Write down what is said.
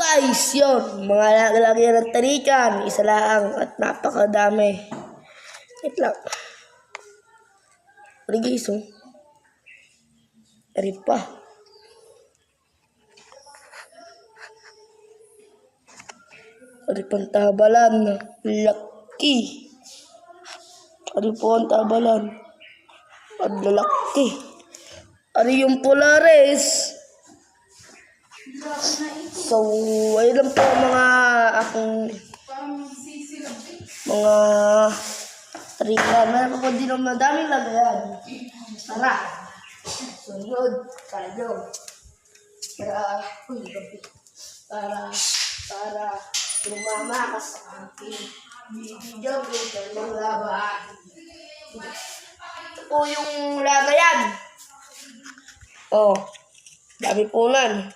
guys, yun. Mga lagi ng talikan. Isa lang at napakadami. Wait lang. Ari guys, oh. Ari pa. Ari pang tabalan. Laki. Ari po ang tabalan. Ang lalaki. Ari yung Polaris. So, ayun lang po mga akong mga tarihan. Meron po din ang madaming lagayan. Tara. Sunod tayo. Para lumama ka sa aking video. Ito ng laban. Ito po yung lagayan. Oh, dami po nan.